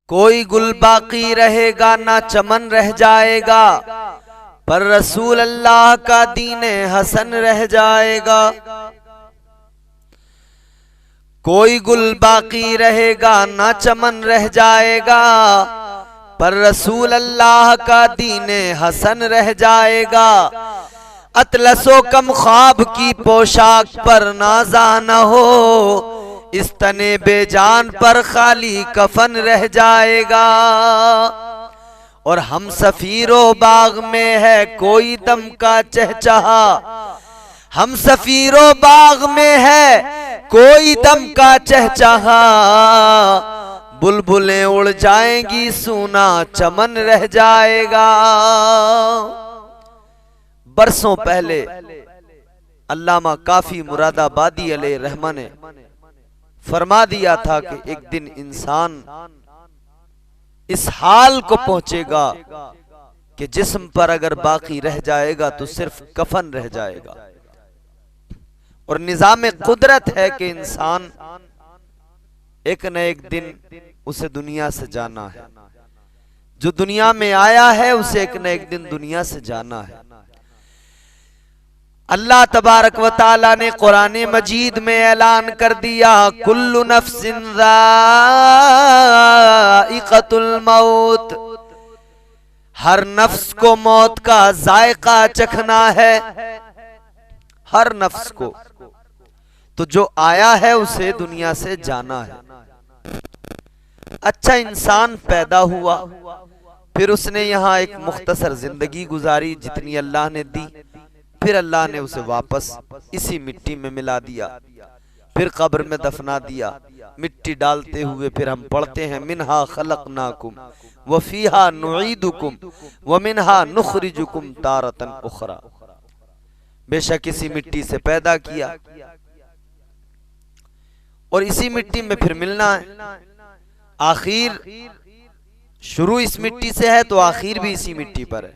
कोई गुल बाकी रहेगा ना चमन रह जाएगा, पर रसूल अल्लाह का दीने हसन रह जाएगा। कोई गुल बाकी रहेगा ना चमन रह जाएगा, पर रसूल अल्लाह का दीने हसन रह जाएगा। अतलसो कम ख्वाब की पोशाक पर नाजा न हो, इस तने बेजान पर खाली कफन रह जाएगा। और हम सफीरो बाग में है कोई दम का चहचहा, हम सफीरो बाग में है कोई दम का चहचहा। बुलबुलें उड़ जाएंगी सूना चमन रह जाएगा। बरसों पहले अल्लामा काफी मुरादाबादी अलैहि रहमा ने फरमा दिया था कि एक दिन इंसान इस हाल को पहुंचेगा कि जिस्म पर अगर बाकी रह जाएगा तो सिर्फ कफन रह जाएगा। और निजाम कुदरत है कि इंसान एक न एक दिन उसे दुनिया से जाना है। जो दुनिया में आया है उसे एक न एक दिन दुनिया से जाना है। अल्लाह तबारक व ताला ने कुरान मजीद में ऐलान कर दिया, कुल्लु नफ्सिन ज़ाइक़तुल मौत, हर नफ्स को मौत का जायका चखना है, हर नफ्स को। तो जो आया है उसे दुनिया से जाना है। अच्छा, इंसान पैदा हुआ, फिर उसने यहाँ एक मुख्तसर जिंदगी गुजारी जितनी अल्लाह ने दी, फिर अल्लाह ने उसे वापस इसी मिट्टी में मिला दिया, फिर कब्र में दफना दिया। मिट्टी डालते हुए फिर हम पढ़ते हैं, मिनहा खलकनाकुम व फीहा नुईदुकुम व मिनहा नुखरिजुकुम तारतन उखरा। बेशक इसी मिट्टी से पैदा किया और इसी मिट्टी में फिर मिलना है। आखिर शुरू इस मिट्टी से है तो आखिर भी इसी मिट्टी पर है।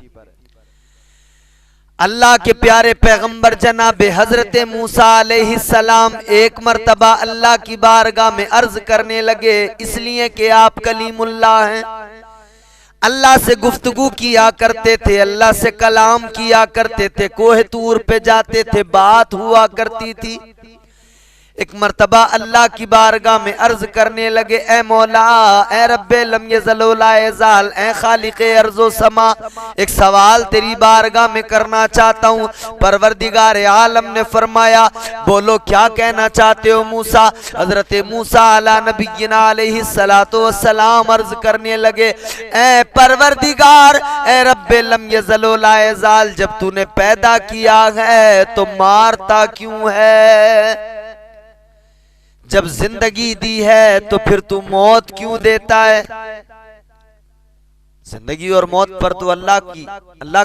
अल्लाह के प्यारे पैगंबर जनाब हजरत मूसा अलैहिस्सलाम एक मर्तबा अल्लाह की बारगाह में अर्ज करने लगे, इसलिए कि आप कलीमुल्लाह हैं, अल्लाह से गुफ्तगू किया करते थे, अल्लाह से कलाम किया करते थे, कोहे तूर पे जाते थे, बात हुआ करती थी। एक मर्तबा अल्लाह की बारगाह में अर्ज करने लगे, ए मौला, ए रब्बे लम यज़ल व ला यज़ाल, ए खालिक़े अर्ज़ो समा, एक सवाल तेरी बारगाह में करना चाहता हूँ। परवरदिगार आलम ने फरमाया, बोलो क्या कहना चाहते हो मूसा। हजरत मूसा अला नबिय्यिना अलैहिस्सलातु वस्सलाम अर्ज करने लगे, ए परवरदिगार, ए रब्बे लम यज़ल व ला यज़ाल, जब तूने पैदा किया है तो मारता क्यों है? जब जिंदगी दी है तो फिर तू मौत क्यों देता है? जिंदगी और मौत पर तो अल्लाह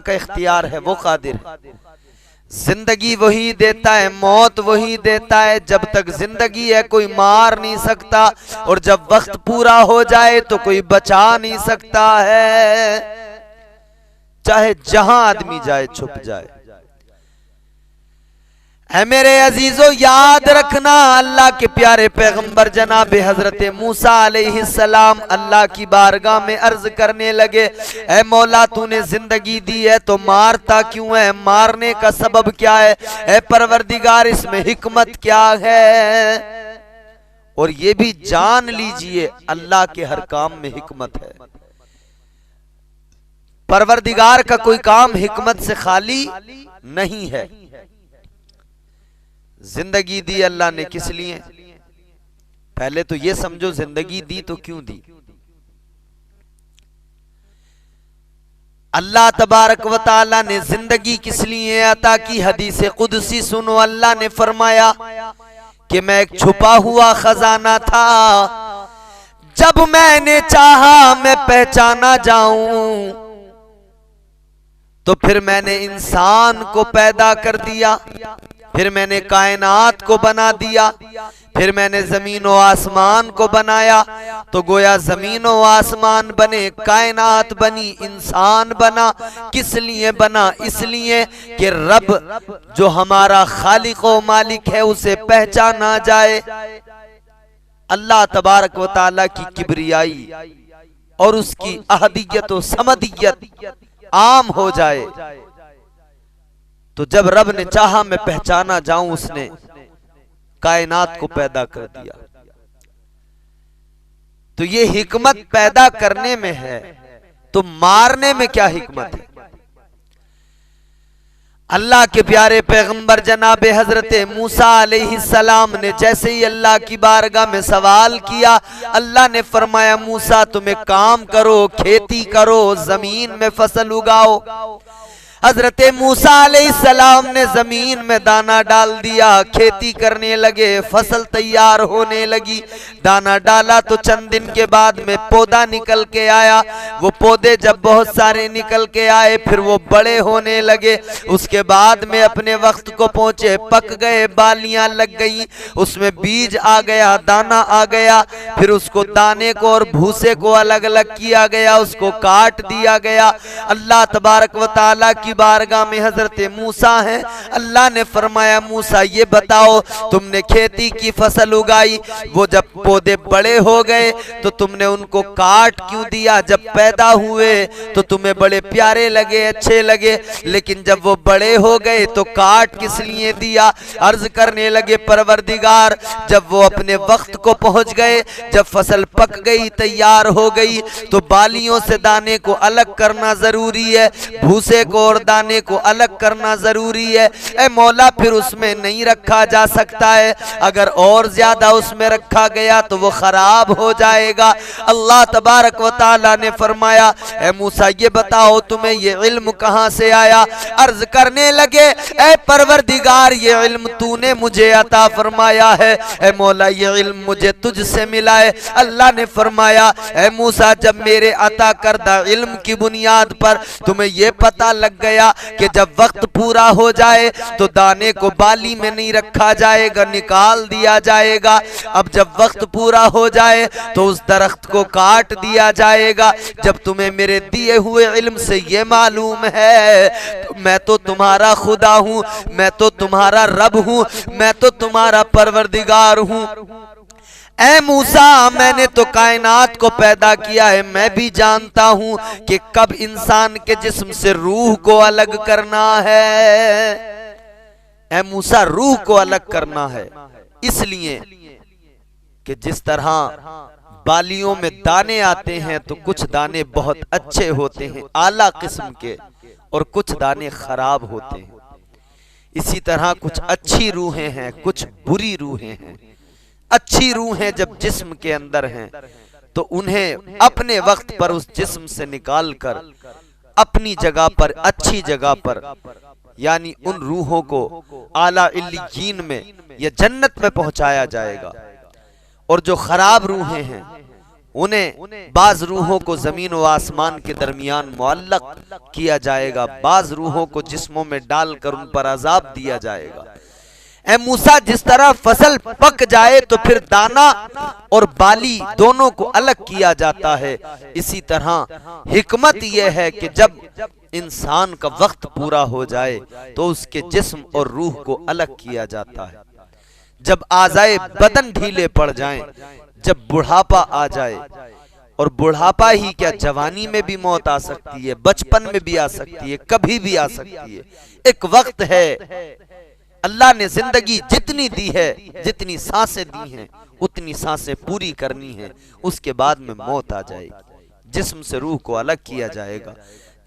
का इख्तियार है, वो कादिर है। जिंदगी वही देता है, मौत वही देता है। जब तक जिंदगी है कोई मार नहीं सकता, और जब वक्त पूरा हो जाए तो कोई बचा नहीं सकता है, चाहे जहां आदमी जाए छुप जाए। है मेरे अजीजों, याद रखना, अल्लाह के प्यारे पैगंबर जनाब हजरत मूसा अलैहिस्सलाम अल्लाह की बारगाह में अर्ज करने लगे, ऐ मौला, तूने जिंदगी दी है तो मारता क्यों है? मारने का सबब क्या है? ऐ परवरदिगार, इसमें हिकमत क्या है? और ये भी जान लीजिए, अल्लाह के हर काम में हिकमत है। परवरदिगार का कोई काम हिकमत से खाली नहीं है। जिंदगी दी अल्लाह ने किस लिए? पहले तो ये समझो, जिंदगी दी तो क्यों दी? अल्लाह तबारक व ताला ने जिंदगी किस लिए अता की? हदीस कुदसी सुनो, अल्लाह ने फरमाया कि मैं एक छुपा हुआ खजाना था, जब मैंने चाहा मैं पहचाना जाऊं, तो फिर मैंने इंसान को पैदा कर दिया, फिर मैंने कायनात को बना दिया, फिर मैंने जमीन और आसमान को बनाया। तो गोया जमीन और आसमान बने, कायनात बनी, इंसान बना। किस लिए बना? इसलिए कि रब जो हमारा खालिक व मालिक है उसे पहचाना जाए। अल्लाह तबारक व ताला की किबरियाई और उसकी अहदियत और समदियत आम हो जाए, तो जब रब ने चाहा मैं पहचाना जाऊं, उसने कायनात को पैदा कर दिया। तो ये हिकमत पैदा करने में है, तो मारने में क्या हिकमत है? अल्लाह के प्यारे पैगंबर जनाब हजरत मूसा अलैहिस्सलाम ने जैसे ही अल्लाह की बारगाह में सवाल किया, अल्लाह ने फरमाया मूसा तुम एक काम करो, खेती करो, जमीन में फसल उगाओ। हजरत मूसा अलैहिस्सलाम ने जमीन में दाना डाल दिया, खेती करने लगे, फसल तैयार होने लगी। दाना डाला तो चंद दिन के बाद में पौधा निकल के आया। वो पौधे जब बहुत सारे निकल के आए, फिर वो बड़े होने लगे। उसके बाद में अपने वक्त को पहुंचे, पक गए, बालियां लग गई, उसमें बीज आ गया, दाना आ गया। फिर उसको दाने को और भूसे को अलग अलग किया गया, उसको काट दिया गया। अल्लाह तबारक व तआला की बारगाह में हजरत मूसा हैं। अल्लाह ने फरमाया मूसा ये बताओ, तुमने खेती की फसल उगाई, वो जब पौधे बड़े हो गए तो तुमने उनको काट क्यों दिया? जब पैदा हुए तो तुम्हें बड़े प्यारे लगे, अच्छे लगे, लेकिन जब वो बड़े हो गए तो काट किस लिए दिया? अर्ज करने लगे परवरदिगार, जब वो अपने वक्त को पहुंच गए, जब फसल पक गई, तैयार हो गई, तो बालियों से दाने को अलग करना जरूरी है, भूसे को और दाने को अलग करना जरूरी है। ए मौला फिर उसमें नहीं रखा जा सकता है, अगर और ज्यादा उसमें रखा गया तो वो खराब हो जाएगा। अल्लाह तबारक व तआला ने फरमाया ए मूसा ये बताओ तुम्हें ये इल्म कहां से आया? अर्ज करने लगे ए परवरदिगार ये इल्म तूने मुझे अता फरमाया है, ए मौला ये इल्म मुझे तुझसे मिला है। अल्लाह ने फरमाया ए मूसा जब मेरे अता करदा इल्म की बुनियाद पर तुम्हें ये पता लग गया कि जब वक्त पूरा हो जाए तो दाने को बाली में नहीं रखा जाएगा, निकाल दिया जाएगा। अब जब वक्त पूरा हो जाए तो उस दरख्त को काट दिया जाएगा। जब तुम्हें मेरे दिए हुए इल्म से ये मालूम है तो मैं तो तुम्हारा खुदा हूँ, मैं तो तुम्हारा रब हूँ, मैं तो तुम्हारा परवरदिगार हूँ। ऐ मूसा मैंने तो कायनात को पैदा किया है, मैं भी जानता हूं कि कब इंसान के जिस्म से रूह को अलग करना है। ऐ मूसा रूह को अलग करना है, इसलिए कि जिस तरह बालियों में दाने आते हैं तो कुछ दाने बहुत अच्छे होते हैं, आला किस्म के, और कुछ दाने खराब होते हैं। इसी तरह कुछ अच्छी रूहें हैं, कुछ बुरी रूहें हैं। अच्छी रूहें जब जिस्म के अंदर हैं तो उन्हें अपने वक्त पर उस जिस्म से निकालकर अपनी जगह पर, अच्छी जगह पर, यानी उन रूहों को आला इल्लियीन में या जन्नत में पहुंचाया जाएगा। और जो खराब रूहें हैं उन्हें बाज रूहों को जमीन व आसमान के दरमियान मुअल्लक किया जाएगा, बाज रूहों को जिस्मों में डालकर उन पर अजाब दिया जाएगा। ऐ मूसा जिस तरह फसल पक जाए तो फिर दाना और बाली दोनों को अलग किया जाता है, इसी तरह हिकमत यह है कि जब इंसान का वक्त पूरा हो जाए तो उसके जिस्म और रूह को अलग किया जाता है। जब आज़ाए बदन ढीले पड़ जाएं, जब बुढ़ापा आ जाए, और बुढ़ापा ही क्या जवानी में भी मौत आ सकती है, बचपन में भी आ सकती है, कभी भी आ सकती है। एक वक्त है, अल्लाह ने जिंदगी जितनी दी है, जितनी सांसें दी हैं उतनी सांसें पूरी करनी है, उसके बाद में मौत आ जाएगी। जिस्म से रूह को अलग किया जाएगा।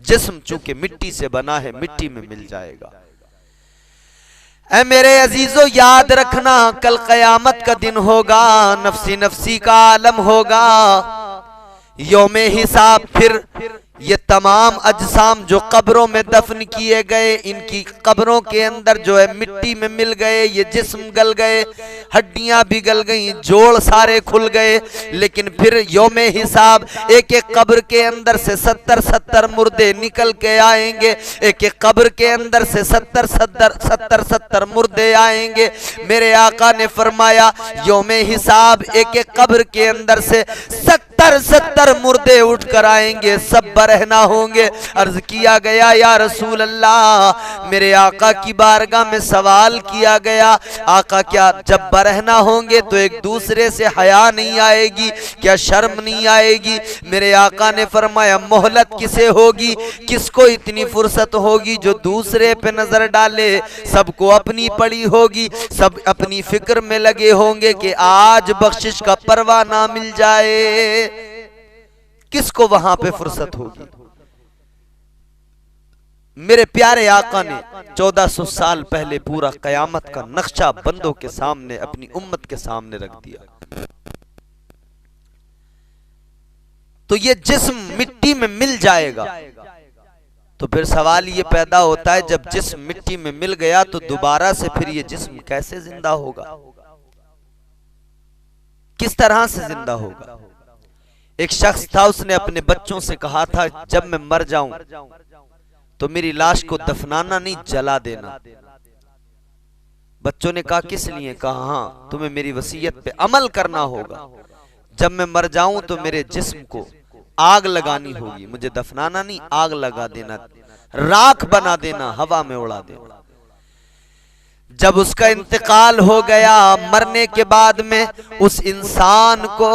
जिस्म चूंकि मिट्टी से बना है, मिट्टी में मिल जाएगा। ऐ मेरे अजीजों याद रखना कल कयामत का दिन होगा, नफ्सी नफ्सी का आलम होगा, यौमे हिसाब। फिर ये तमाम अजसाम जो कब्रों में दफन किए गए, इनकी कब्रों के अंदर जो है मिट्टी में मिल गए, ये जिस्म गल गए, हड्डियां भी गल गई, जोड़ सारे खुल गए। लेकिन फिर यौमे हिसाब एक एक कब्र के अंदर से 70 मुर्दे निकल के आएंगे, एक एक कब्र के अंदर से 70 मुर्दे आएंगे। मेरे आका ने फरमाया यौमे हिसाब एक एक कब्र के अंदर से 70 मुर्दे उठ कर आएंगे, सब बरहना होंगे। अर्ज किया गया या रसूल अल्लाह, मेरे आका की बारगाह में सवाल किया गया, आका क्या जब बरहना होंगे तो एक दूसरे से हया नहीं आएगी, क्या शर्म नहीं आएगी? मेरे आका ने फरमाया मोहलत किसे होगी, किसको इतनी फुर्सत होगी जो दूसरे पे नजर डाले? सबको अपनी पड़ी होगी, सब अपनी फिक्र में लगे होंगे कि आज बख्शिश का परवाना मिल जाए। किसको वहां पे फुर्सत होगी? मेरे प्यारे आका ने 1400 साल पहले पूरा कयामत का नक्शा बंदों के सामने, अपनी उम्मत के सामने रख दिया। तो ये जिस्म मिट्टी में मिल जाएगा। तो फिर सवाल ये पैदा होता है, जब जिस्म मिट्टी में मिल गया तो दोबारा से फिर ये जिस्म कैसे जिंदा होगा, किस तरह से जिंदा होगा? एक शख्स था, उसने अपने बच्चों से कहा था जब मैं मर जाऊं तो मेरी लाश को दफनाना नहीं, जला देना। बच्चों ने कहा किस लिए? कहा हाँ, तुम्हें मेरी वसीयत पे अमल करना होगा। जब मैं मर जाऊं तो मेरे जिस्म को आग लगानी होगी, मुझे दफनाना नहीं, आग लगा देना, राख बना देना, हवा में उड़ा देना। जब उसका इंतकाल हो गया, मरने के बाद में उस इंसान को,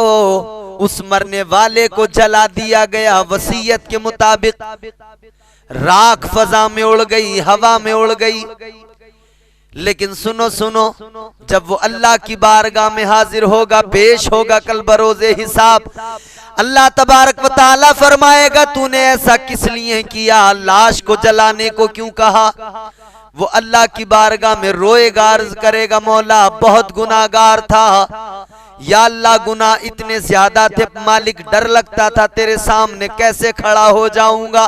उस मरने वाले को जला दिया गया वसीयत के मुताबिक। राख फजा में उड़ गई, हवा में उड़ गई। लेकिन सुनो सुनो, जब वो अल्लाह की बारगाह में हाजिर होगा, पेश होगा कल बरोज़े हिसाब, अल्लाह तबारक व तआला फरमाएगा तूने ऐसा किस लिए किया, लाश को जलाने को क्यों कहा? वो अल्लाह की बारगाह में रोएगा, अर्ज करेगा मौला बहुत गुनाहगार था, या अल्लाह गुनाह इतने ज्यादा थे मालिक, डर लगता था तेरे सामने कैसे खड़ा हो जाऊंगा।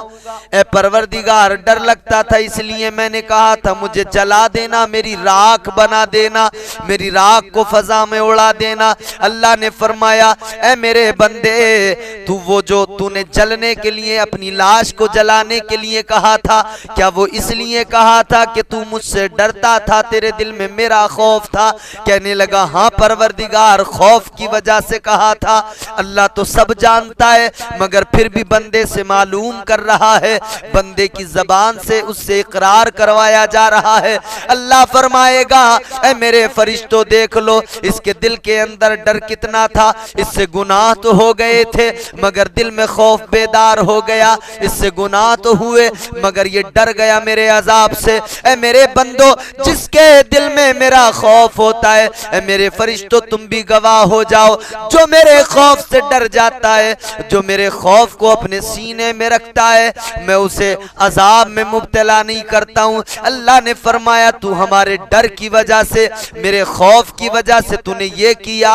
ए परवरदिगार, डर लगता था इसलिए मैंने कहा था मुझे जला देना, मेरी राख बना देना, मेरी राख को फजा में उड़ा देना। अल्लाह ने फरमाया ए मेरे बंदे, तू वो जो तूने जलने के लिए, अपनी लाश को जलाने के लिए कहा था, क्या वो इसलिए कहा था कि तू मुझसे डरता था, तेरे दिल में मेरा खौफ था? कहने लगा हाँ परवरदिगार, खौफ की वजह से कहा था। अल्लाह तो सब जानता है, मगर फिर भी बंदे से मालूम कर रहा है, बंदे की जबान से उससे इकरार करवाया जा रहा है। अल्लाह फरमाएगा ऐ मेरे फरिश्तों देख लो इसके दिल के अंदर डर कितना था, इससे गुनाह तो हो गए थे मगर दिल में खौफ बेदार हो गया, इससे गुनाह तो हुए मगर ये डर गया मेरे अजाब से। ऐ मेरे बंदो, जिसके दिल में मेरा खौफ होता है, ऐ मेरे फरिश्तों तुम भी गवाह हो जाओ, जो मेरे खौफ से डर जाता है, जो मेरे खौफ को अपने सीने में रखता है, मैं उसे अजाब में मुब्तला नहीं करता हूँ। अल्लाह ने फरमाया तू हमारे डर की वजह से, मेरे खौफ की वजह से तूने ये किया,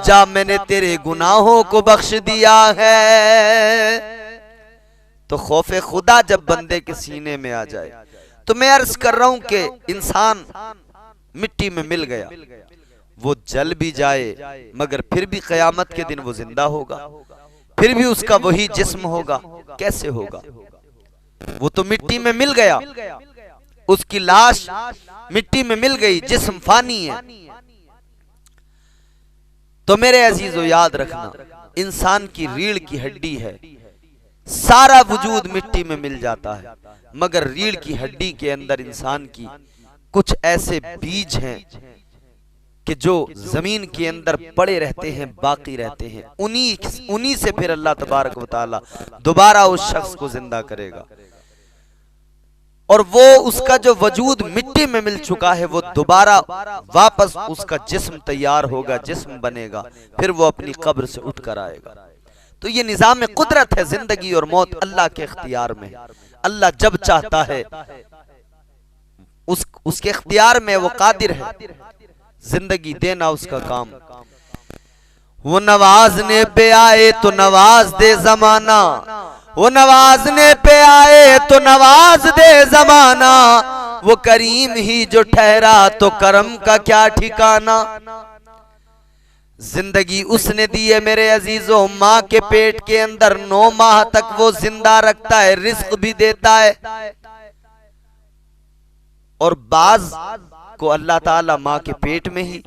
जा मैंने तेरे गुनाहों को बख्श दिया है। तो खौफ खुदा जब बंदे के सीने में आ जाए, तो मैं अर्ज कर रहा हूं कि इंसान मिट्टी में मिल गया, वो जल भी जाए मगर फिर भी क़यामत के दिन वो जिंदा होगा, फिर भी उसका वही जिस्म होगा। कैसे होगा? वो तो मिट्टी में मिल गया, उसकी लाश मिट्टी में मिल गई, जिस्म फानी है। तो मेरे अजीजों याद रखना, इंसान की रीढ़ की हड्डी है, सारा वजूद मिट्टी में मिल जाता है मगर रीढ़ की हड्डी के अंदर इंसान की कुछ ऐसे बीज हैं कि जो जमीन के अंदर पड़े रहते हैं, बाकी रहते हैं। उन्हीं से फिर अल्लाह तबारक व तआला दोबारा उस शख्स को जिंदा करेगा, और वो उसका जो वजूद मिट्टी में मिल चुका है वो दोबारा वापस उसका जिस्म तैयार होगा, जिस्म बनेगा, फिर वो अपनी कब्र से उठ कर आएगा। तो ये निज़ाम कुदरत है, जिंदगी और मौत अल्लाह के इख्तियार में है। अल्लाह जब चाहता है उसके इख्तियार में वो कादिर है, जिंदगी देना उसका काम। वो नवाजने पे आए तो नवाज दे जमाना, वो नवाजने पे आए तो नवाज दे जमाना, वो करीम ही जो ठहरा तो करम का क्या ठिकाना। जिंदगी उसने दी है मेरे अजीजों, माँ के पेट के अंदर 9 माह तक वो जिंदा रखता है, रिस्क भी देता है। और बाज को अल्लाह ताला माँ के पेट में ही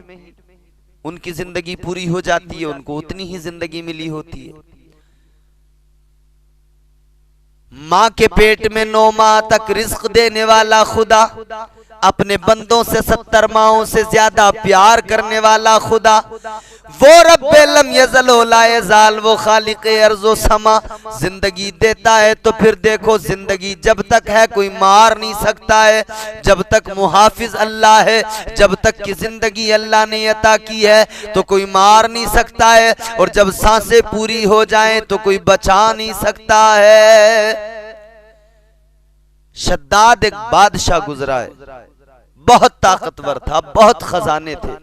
उनकी जिंदगी पूरी हो जाती है, उनको उतनी ही जिंदगी मिली होती है। माँ के पेट में 9 माह तक रिज्क देने वाला खुदा, अपने बंदों से 70 माहों से ज्यादा प्यार करने वाला खुदा, वो रब्बे लम यज़ल व ला यज़ाल, वो खालिक़े अर्ज़ो समा जिंदगी देता है। तो फिर देखो, जिंदगी जब तक है कोई मार नहीं सकता है, जब तक मुहाफिज अल्लाह है, जब तक की जिंदगी अल्लाह ने अता की है तो कोई मार नहीं सकता है, और जब सांसें पूरी हो जाएं तो कोई बचा नहीं सकता है। शद्दाद एक बादशाह गुजरा है, बहुत ताकतवर था, बहुत खजाने थे।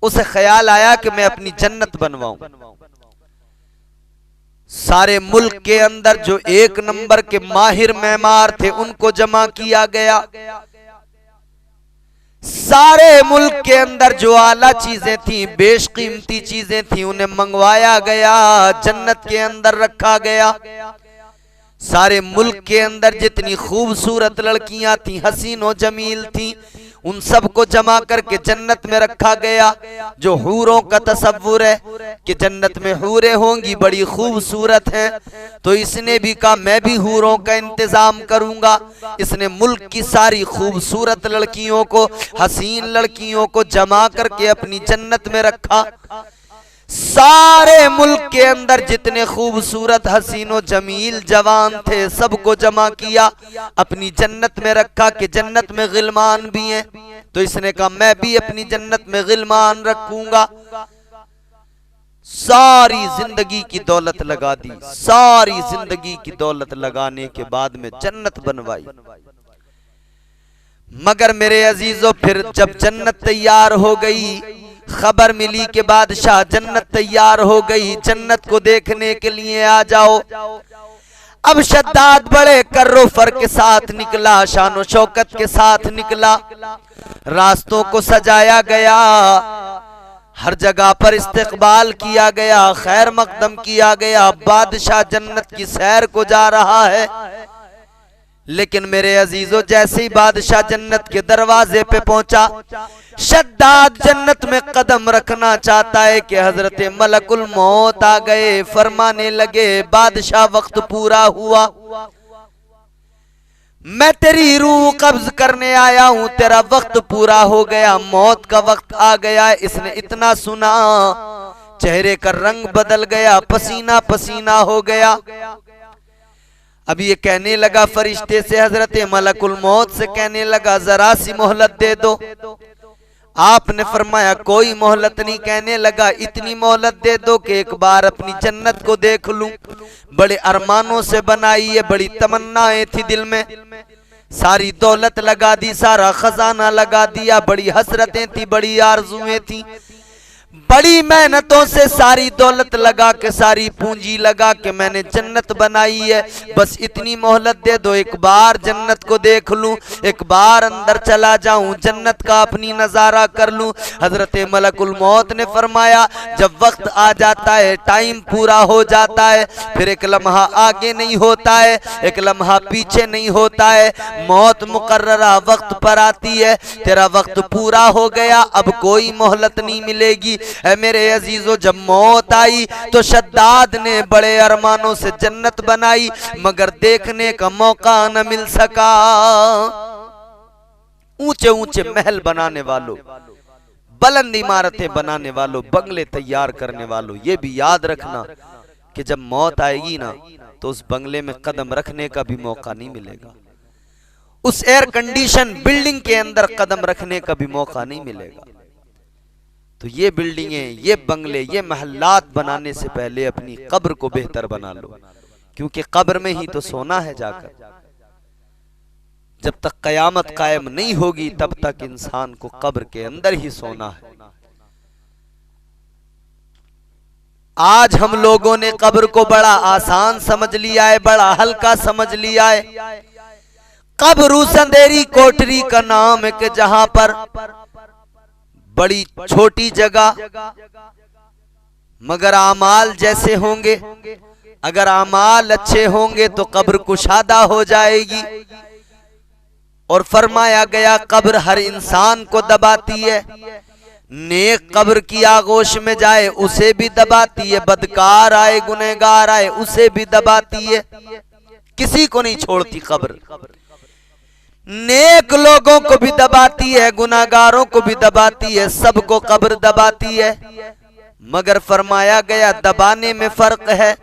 उसे ख्याल आया कि मैं अपनी जन्नत बनवाऊं। सारे मुल्क के अंदर जो 1 नंबर के माहिर मेमार थे उनको जमा किया गया। सारे मुल्क के अंदर जो आला चीजें थी, बेशकीमती चीजें थी, उन्हें मंगवाया गया, जन्नत के अंदर रखा गया। सारे मुल्क के अंदर जितनी खूबसूरत लड़कियां थी, हसीन और जमील थी, उन सबको जमा करके जन्नत में रखा गया। जो हूरों का तसव्वुर है कि जन्नत में हूरें होंगी, बड़ी खूबसूरत हैं, तो इसने भी कहा मैं भी हूरों का इंतजाम करूंगा। इसने मुल्क की सारी खूबसूरत लड़कियों को, हसीन लड़कियों को जमा करके अपनी जन्नत में रखा। सारे मुल्क के अंदर जितने खूबसूरत हसीनो जमील जवान थे सबको जमा किया, अपनी जन्नत में रखा कि जन्नत में गिलमान भी हैं। तो इसने कहा मैं भी अपनी जन्नत में गिलमान रखूंगा। सारी जिंदगी की दौलत लगा दी, सारी जिंदगी की दौलत लगाने के बाद में जन्नत बनवाई। मगर मेरे अजीजों, फिर जब जन्नत तैयार हो गई, खबर मिली कि बादशाह जन्नत तैयार हो गई, जन्नत को देखने के लिए आ जाओ। अब शद्दाद बड़े कर्रो फर के साथ निकला, शानो शौकत के साथ निकला। रास्तों को सजाया गया, हर जगह पर इस्तकबाल किया गया, खैर मकदम किया गया। बादशाह जन्नत की सैर को जा रहा है। लेकिन मेरे अजीजों, जैसे ही बादशाह जन्नत के दरवाजे पे पहुंचा, शद्दाद जन्नत में कदम रखना चाहता है कि हजरत मलकुल मौत आ गए। फरमाने लगे, बादशाह वक्त पूरा हुआ, मैं तेरी रूह कब्ज करने आया हूं, तेरा वक्त पूरा हो गया, मौत का वक्त आ गया। इसने इतना सुना, चेहरे का रंग बदल गया, पसीना पसीना हो गया। अब ये कहने लगा फरिश्ते से, हजरत मलकुल मौत से कहने लगा जरा सी मोहलत दे दो। आपने फरमाया कोई मोहलत नहीं। कहने लगा इतनी मोहलत दे दो कि एक बार अपनी जन्नत को देख लूं। बड़े अरमानों से बनाई है, बड़ी तमन्नाएं थी दिल में, सारी दौलत लगा दी, सारा खजाना लगा दिया, बड़ी हसरतें थी, बड़ी आरजुएं थी, बड़ी मेहनतों से सारी दौलत लगा के, सारी पूंजी लगा के मैंने जन्नत बनाई है। बस इतनी मोहलत दे दो, एक बार जन्नत को देख लूं, एक बार अंदर चला जाऊं, जन्नत का अपनी नजारा कर लूं। हजरत मलकुल मौत ने फरमाया जब वक्त आ जाता है, टाइम पूरा हो जाता है, फिर एक लम्हा आगे नहीं होता है, एक लम्हा पीछे नहीं होता है। मौत मुकर्ररा वक्त पर आती है, तेरा वक्त पूरा हो गया, अब कोई मोहलत नहीं मिलेगी। ऐ मेरे अजीजों, जब मौत आई तो शद्दाद ने बड़े अरमानों से जन्नत बनाई, मगर देखने का मौका न मिल सका। ऊंचे ऊंचे महल बनाने वालों, बुलंद इमारतें बनाने वालों, बंगले तैयार करने वालों, ये भी याद रखना कि जब मौत आएगी ना तो उस बंगले में कदम रखने का भी मौका नहीं मिलेगा, उस एयर कंडीशन बिल्डिंग के अंदर कदम रखने का भी मौका नहीं मिलेगा। तो ये बिल्डिंगें, ये बंगले, ये महल्लात बनाने से पहले अपनी कब्र को बेहतर बना लो, क्योंकि कब्र में ही तो सोना है जाकर। जब तक कयामत कायम नहीं होगी तब तक इंसान को कब्र के अंदर ही सोना है। आज हम लोगों ने कब्र को बड़ा आसान समझ लिया है, बड़ा हल्का समझ लिया है। कब्र उस अंधेरी कोठरी का नाम है कि जहां पर बड़ी छोटी जगह, मगर आमाल जैसे होंगे, अगर आमाल अच्छे होंगे तो कब्र कुशादा हो जाएगी। और फरमाया गया कब्र हर इंसान को दबाती है, नेक कब्र की आगोश में जाए उसे भी दबाती है, बदकार आए गुनहगार आए उसे भी दबाती है, किसी को नहीं छोड़ती कब्र। नेक लोगों को भी दबाती है, गुनाहगारों को भी दबाती है, सबको कब्र दबाती है। मगर फरमाया गया दबाने में फर्क है,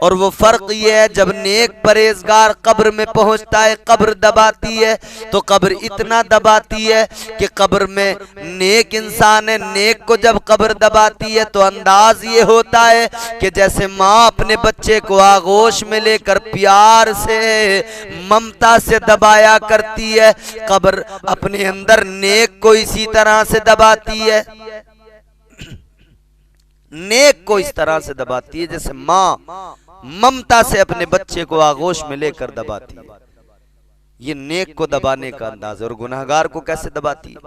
और वो फर्क ये है जब नेक परहेजगार कब्र में पहुंचता है कब्र दबाती है, तो कब्र इतना दबाती है कि कब्र में नेक इंसान है, नेक को जब कब्र दबाती है तो अंदाज ये होता है कि जैसे माँ अपने बच्चे को आगोश में लेकर प्यार से ममता से दबाया करती है, कब्र अपने अंदर नेक को इसी तरह से दबाती है। नेक को इस तरह से दबाती है जैसे माँ ममता से अपने बच्चे को आगोश में लेकर दबाती है। ये नेक को दबाने का अंदाज है। और गुनाहगार को कैसे दबाती है?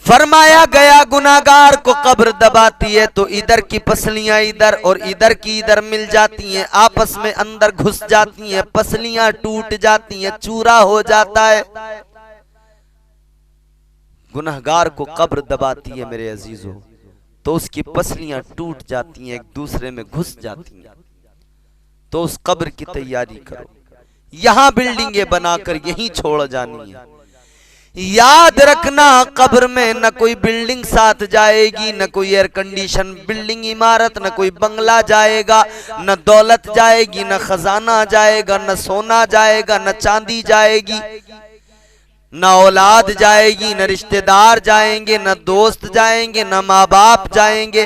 फरमाया गया गुनाहगार को कब्र दबाती है तो इधर की पसलियां इधर और इधर की इधर मिल जाती हैं, आपस में अंदर घुस जाती हैं, पसलियां टूट जाती हैं, चूरा हो जाता है। गुनाहगार को कब्र दबाती है मेरे अजीजों, तो उसकी पसलियां टूट जाती हैं, एक दूसरे में घुस जाती हैं। तो उस कब्र की तैयारी करो, यहां बिल्डिंगें बनाकर यहीं छोड़ जानी है। याद रखना कब्र में न कोई बिल्डिंग साथ जाएगी, न कोई एयर कंडीशन बिल्डिंग इमारत, न कोई बंगला जाएगा, न दौलत जाएगी, न खजाना जाएगा, न सोना जाएगा, न चांदी जाएगी, न औलाद जाएगी, न रिश्तेदार जाएंगे, न दोस्त जाएंगे, न माँ बाप जाएंगे।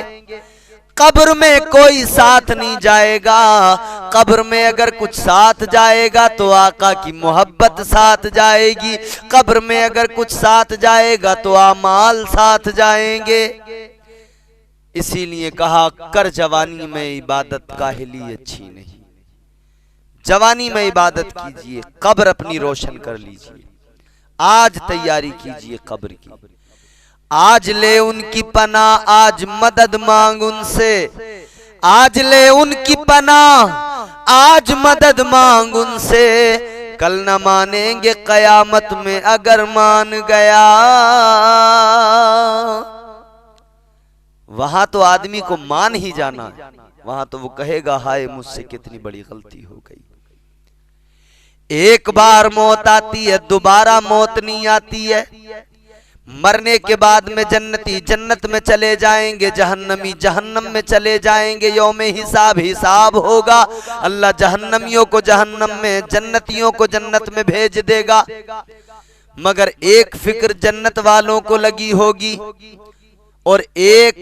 कब्र में कोई साथ नहीं जाएगा। कब्र में अगर कुछ साथ जाएगा तो आका की मोहब्बत साथ जाएगी, कब्र में अगर कुछ साथ जाएगा तो आमाल साथ जाएंगे। इसीलिए कहा कर जवानी में इबादत काहिली अच्छी नहीं। जवानी में इबादत कीजिए, कब्र अपनी रोशन कर लीजिए। आज तैयारी कीजिए कब्र की। आज ले उनकी पनाह, आज मदद मांग उनसे। आज ले उनकी पनाह, आज मदद मांग उनसे। कल न मानेंगे कयामत में अगर मान गया। वहां तो आदमी को मान ही जाना है, वहां तो वो कहेगा हाय मुझसे कितनी बड़ी गलती हो गई। एक बार मौत आती है, दोबारा मौत नहीं आती है। मरने के बाद में जन्नती जन्नत में चले जाएंगे, जहन्नमी जहन्नम में चले जाएंगे। यौमे हिसाब हिसाब होगा। अल्लाह जहन्नमियों को जहन्नम में, जन्नतियों को जन्नत में भेज देगा। मगर एक फिक्र जन्नत वालों को लगी होगी और एक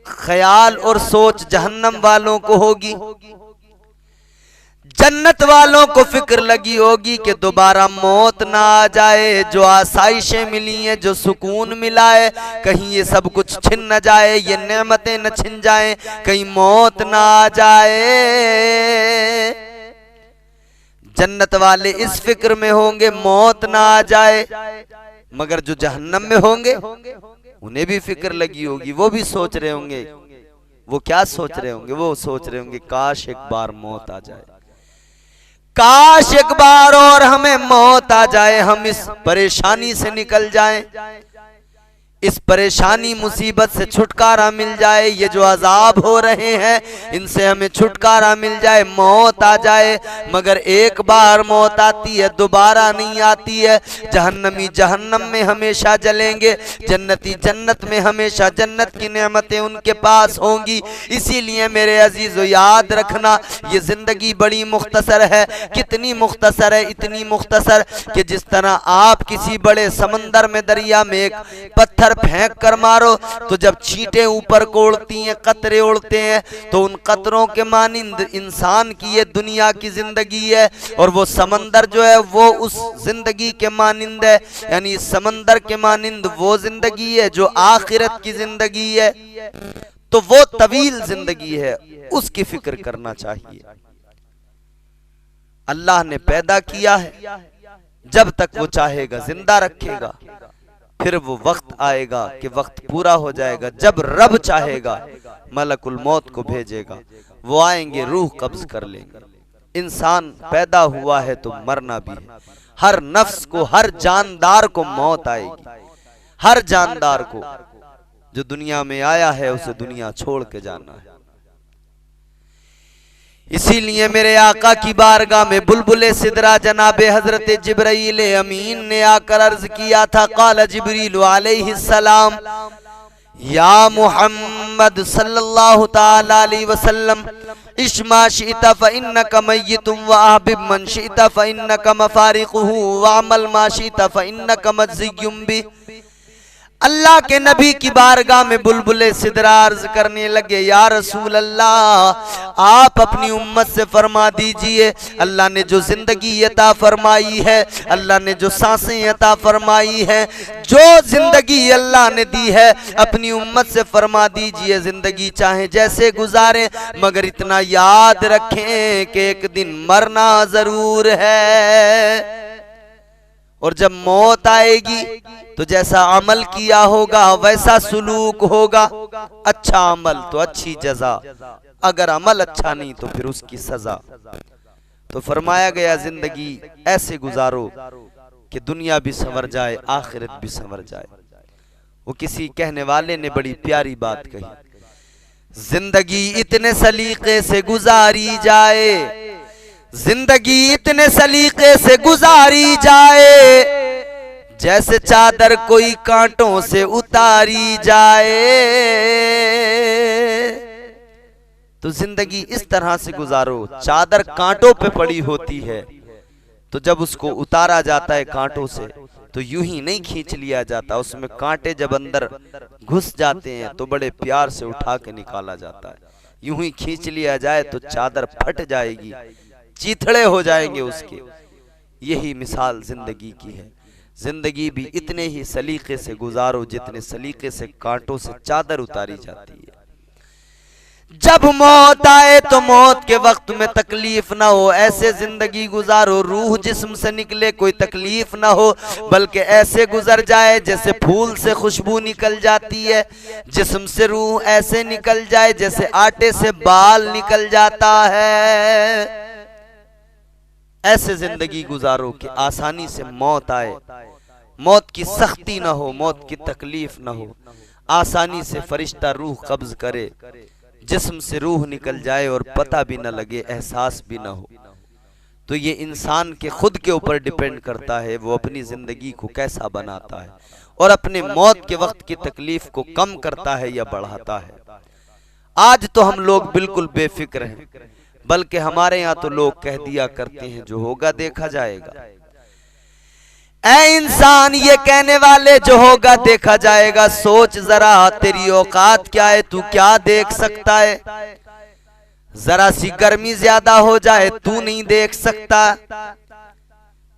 ख्याल और सोच जहन्नम वालों को होगी। जन्नत वालों को फिक्र लगी होगी कि दोबारा मौत ना आ जाए, जो आसाइशें मिली हैं, जो सुकून मिला है, कहीं ये सब कुछ छिन न जाए, ये नेमतें न छिन जाएं, कहीं मौत ना आ जाए। जन्नत वाले इस फिक्र में होंगे मौत ना आ जाए। मगर जो जहन्नम में होंगे उन्हें भी फिक्र लगी होगी, वो भी सोच रहे होंगे। वो क्या सोच रहे होंगे? वो सोच रहे होंगे काश एक बार मौत आ जाए, काश एक बार और हमें मौत आ जाए, हम इस परेशानी से निकल जाएं, इस परेशानी मुसीबत से छुटकारा मिल जाए। ये जो अजाब हो रहे हैं इनसे हमें छुटकारा मिल जाए, मौत आ जाए। मगर एक बार मौत आती है, दोबारा नहीं आती है। जहन्नमी जहन्नम में हमेशा जलेंगे, जन्नती जन्नत में हमेशा जन्नत की नेमतें उनके पास होंगी। इसीलिए मेरे अजीजों याद रखना, ये जिंदगी बड़ी मुख्तसर है। कितनी मुख्तसर है? इतनी मुख्तसर कि जिस तरह आप किसी बड़े समंदर में, दरिया में एक पत्थर फेंक कर मारो तो जब छींटे ऊपर को उड़ती हैं, कतरे उड़ते हैं, तो उन कतरों के मानिंद इंसान की ये दुनिया की जिंदगी है। और वो समंदर जो है वो उस जिंदगी के मानिंद है, यानी समंदर के मानिंद वो जिंदगी है जो आखिरत की जिंदगी है। तो वो तवील जिंदगी है, उसकी फिक्र करना चाहिए। अल्लाह ने पैदा किया है, जब तक वो चाहेगा जिंदा रखेगा। फिर वो वक्त आएगा कि वक्त पूरा हो जाएगा, जब रब चाहेगा मलकुल मौत को भेजेगा, वो आएंगे, रूह कब्ज कर लेंगे। इंसान पैदा हुआ है तो मरना भी है। हर नफ्स को, हर जानदार को मौत आएगी। हर जानदार को जो दुनिया में आया है उसे दुनिया छोड़ के जाना है। इसीलिए मेरे आका की बारगाह में बुलबुले सिदरा जनाबे हजरत जिब्राइल अमीन ने आकर अर्ज किया था, क़ाल जिब्रील अलैहिस्सलाम या मुहम्मद सल्लल्लाहु ताला अलैहि वसल्लम इश्मा शिता फ़इन्नका मय्यितुम व अहबिब मन शिता फ़इन्नका मफ़ारिक़ुहु व अमल मा शिता फ़इन्नका मज़्ज़ियुम बि। अल्लाह के नबी की बारगाह में बुलबुले सिदरा अर्ज करने लगे, या रसूल अल्लाह आप अपनी उम्मत से फरमा दीजिए, अल्लाह ने जो जिंदगी अता फरमाई है, अल्लाह ने जो सांसें अता फरमाई है, जो जिंदगी अल्लाह ने दी है, अपनी उम्मत से फरमा दीजिए जिंदगी चाहे जैसे गुजारें, मगर इतना याद रखें कि एक दिन मरना जरूर है। और जब मौत आएगी तो जैसा अमल किया होगा वैसा सुलूक होगा। अच्छा अमल तो अच्छी जजा, अगर अमल अच्छा नहीं तो फिर उसकी सजा। तो फरमाया गया जिंदगी ऐसे गुजारो कि दुनिया भी संवर जाए, आखिरत भी संवर जाए। वो किसी कहने वाले ने बड़ी प्यारी बात कही, जिंदगी इतने सलीके से गुजारी जाए, जिंदगी इतने सलीके से गुजारी जाए, जैसे चादर कोई कांटों से उतारी जाए। तो जिंदगी इस तरह से गुजारो, चादर कांटों पे पड़ी होती है तो जब उसको उतारा जाता है कांटों से तो यूं ही नहीं खींच लिया जाता, उसमें कांटे जब अंदर घुस जाते हैं तो बड़े प्यार से उठा के निकाला जाता है। यूं ही खींच लिया जाए तो चादर फट जाएगी, चीथड़े हो जाएंगे उसके। यही मिसाल जिंदगी की है। जिंदगी भी इतने ही सलीके से गुजारो जितने सलीके से कांटों से चादर उतारी जाती है। जब मौत आए तो मौत के वक्त में तकलीफ ना हो, ऐसे जिंदगी गुजारो, रूह जिस्म से निकले कोई तकलीफ ना हो, बल्कि ऐसे गुजर जाए जैसे फूल से खुशबू निकल जाती है, जिस्म से रूह ऐसे निकल जाए जैसे आटे से बाल निकल जाता है। ऐसे जिंदगी गुजारो कि आसानी से मौत आए, मौत की सख्ती ना हो, मौत की तकलीफ ना हो, आसानी से फरिश्ता रूह कब्ज करे, जिस्म से रूह निकल जाए और पता भी ना लगे, एहसास भी ना हो। तो ये इंसान के खुद के ऊपर डिपेंड करता है वो अपनी जिंदगी को कैसा बनाता है और अपने मौत के वक्त की तकलीफ को कम करता है या बढ़ाता है। आज तो हम लोग बिल्कुल बेफिक्र हैं, बल्कि हमारे यहाँ तो लोग कह दिया करते हैं जो होगा देखा जाएगा। ऐ इंसान, ये कहने वाले जो होगा देखा जाएगा, सोच जरा तेरी औकात क्या है, तू क्या देख सकता है। जरा सी गर्मी ज्यादा हो जाए तू नहीं देख सकता,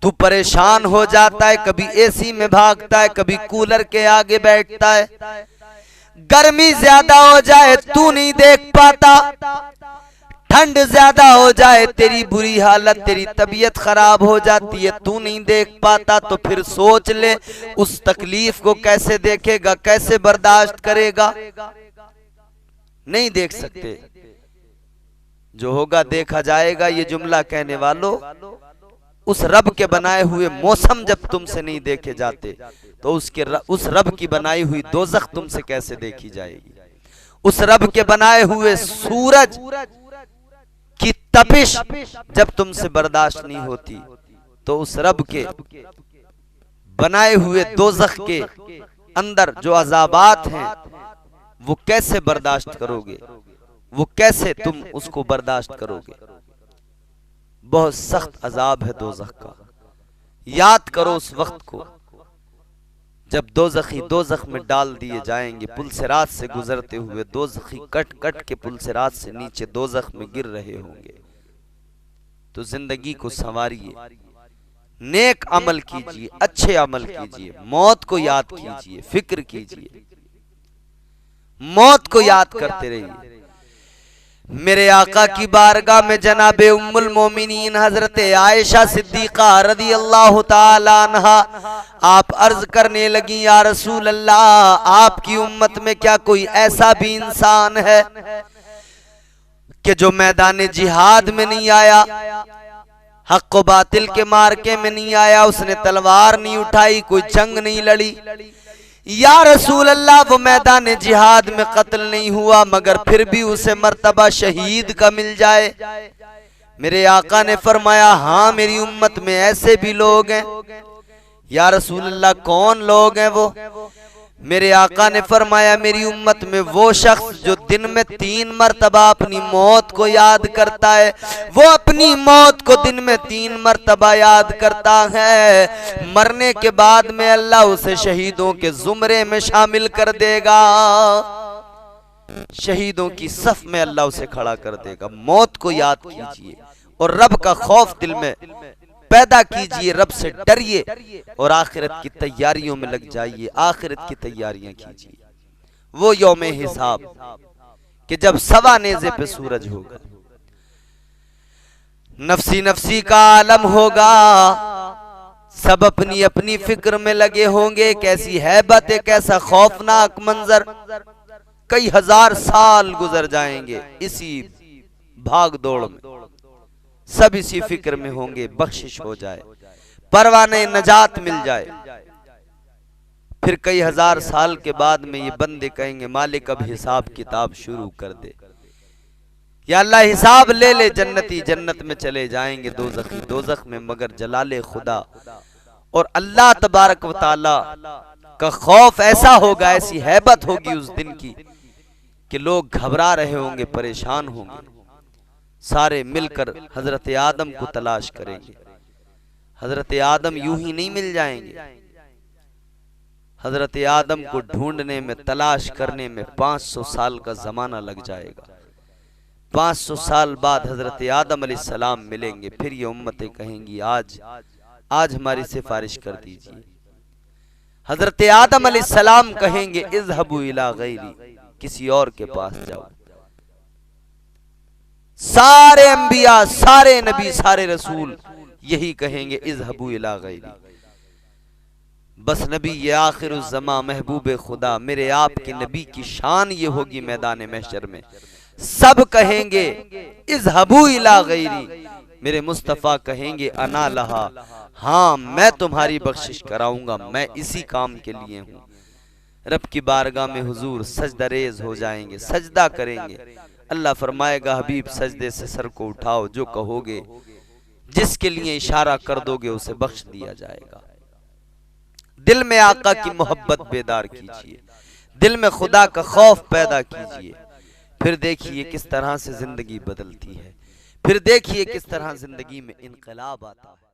तू परेशान हो जाता है, कभी एसी में भागता है, कभी कूलर के आगे बैठता है। गर्मी ज्यादा हो जाए तू नहीं देख पाता, ठंड ज्यादा हो जाए तेरी बुरी हालत, तेरी तबीयत खराब हो जाती है, तू नहीं देख पाता। तो फिर सोच ले उस तकलीफ को कैसे देखेगा, कैसे बर्दाश्त करेगा। नहीं देख सकते, जो होगा देखा जाएगा। ये जुमला कहने वालों, उस रब के बनाए हुए मौसम जब तुमसे नहीं देखे जाते तो उस रब की बनाई हुई दोज़ख तुमसे कैसे देखी जाएगी। उस रब के बनाए हुए सूरज की तपिश जब तुमसे बर्दाश्त नहीं होती तो उस रब के बनाए हुए दोज़ख के अंदर जो अज़ाबात हैं वो कैसे बर्दाश्त करोगे, वो कैसे तुम उसको बर्दाश्त करोगे। बहुत सख्त अजाब है दोज़ख का। याद करो उस वक्त को जब दोज़खी दोज़ख में डाल दिए जाएंगे, पुलसिरात से गुजरते हुए दोज़खी कट कट के पुलसिरात से नीचे दोज़ख में गिर रहे होंगे। तो जिंदगी को संवारिए, नेक अमल कीजिए, अच्छे अमल कीजिए, मौत को याद कीजिए, फिक्र कीजिए, मौत को याद करते रहिए। मेरे आका की बारगाह में जनाबे उम्मुल मोमिनीन हजरत आयशा सिद्दीका रज़ी अल्लाह ताला अन्हा आप अर्ज करने लगी, या रसूल अल्लाह, आपकी उम्मत में क्या कोई ऐसा भी इंसान है कि जो मैदान जिहाद में नहीं आया, हक व बातिल के मार्के में नहीं आया, उसने तलवार नहीं उठाई, कोई जंग नहीं लड़ी, या रसूल अल्लाह, वो मैदान जिहाद में कत्ल नहीं हुआ मगर फिर भी उसे मर्तबा शहीद का मिल जाए। मेरे आका ने फरमाया, हाँ मेरी उम्मत में ऐसे भी लोग हैं। या रसूल अल्लाह, कौन लोग हैं वो? मेरे आका ने फरमाया, मेरी उम्मत में वो शख्स जो दिन में 3 मर्तबा अपनी मौत को याद करता है, वो अपनी मौत को दिन में 3 मर्तबा याद करता है, मरने के बाद में अल्लाह उसे शहीदों के जुमरे में शामिल कर देगा। शहीदों की सफ में अल्लाह उसे खड़ा कर देगा। मौत को याद कीजिए और रब का खौफ दिल में पैदा कीजिए, रब से डरिए और आखिरत की तैयारियों में लग जाइए। आखिरत की तैयारियां कीजिए। वो यौमे हिसाब कि जब सवा नेज़े पे सूरज होगा, नफसी नफसी का आलम होगा, सब अपनी अपनी फिक्र में लगे होंगे। कैसी हैबत है, कैसा खौफनाक मंजर। कई हजार साल गुजर जाएंगे इसी भाग दौड़ में, सब इसी फिक्र में होंगे, बख्शिश हो जाए, परवाने नजात मिल जाए। फिर कई हजार साल के बाद में ये बंदे कहेंगे, मालिक अब हिसाब किताब शुरू कर दे, या अल्लाह हिसाब ले ले। जन्नती जन्नत में चले जाएंगे, दोज़खी दोज़ख में। मगर जलाले खुदा और अल्लाह तबारक व तआला का खौफ ऐसा होगा, ऐसी हैबत होगी उस दिन की कि लोग घबरा रहे होंगे, परेशान होंगे। सारे मिलकर हजरत आदम को तलाश करेंगे। हजरत आदम यूं ही नहीं मिल जाएंगे। हजरत आदम को ढूंढने में, तलाश करने में 500 साल का जमाना लग जाएगा। 500 साल बाद हजरत आदम अलैहिस्सलाम मिलेंगे। फिर ये उम्मतें कहेंगी, आज हमारी सिफारिश कर दीजिए। हजरत आदम अलैहिस्सलाम कहेंगे, इज़हबू इला गैरी, किसी और के पास जाओ। सारे अंबिया, सारे नबी, सारे रसूल यही कहेंगे, इज़हबू इला गैरी। बस नबी ये आखिरुज़्ज़मा महबूब खुदा, मेरे आपके नबी की शान ये होगी मैदान महशर में, सब कहेंगे इज़हबू इला गैरी। मेरे मुस्तफ़ा कहेंगे, अना लहा, हाँ मैं तुम्हारी बख्शिश कराऊंगा, मैं इसी काम के लिए हूँ। रब की बारगाह में हुजूर सजदा रेज हो जाएंगे, सजदा करेंगे। अल्लाह फरमाएगा, हबीब सजदे से सर को उठाओ, जो कहोगे, जिसके लिए इशारा कर दोगे उसे बख्श दिया जाएगा। दिल में आका की मोहब्बत बेदार कीजिए, दिल में खुदा का खौफ पैदा कीजिए। फिर देखिए किस तरह से जिंदगी बदलती है, फिर देखिए किस तरह जिंदगी में इनकलाब आता है।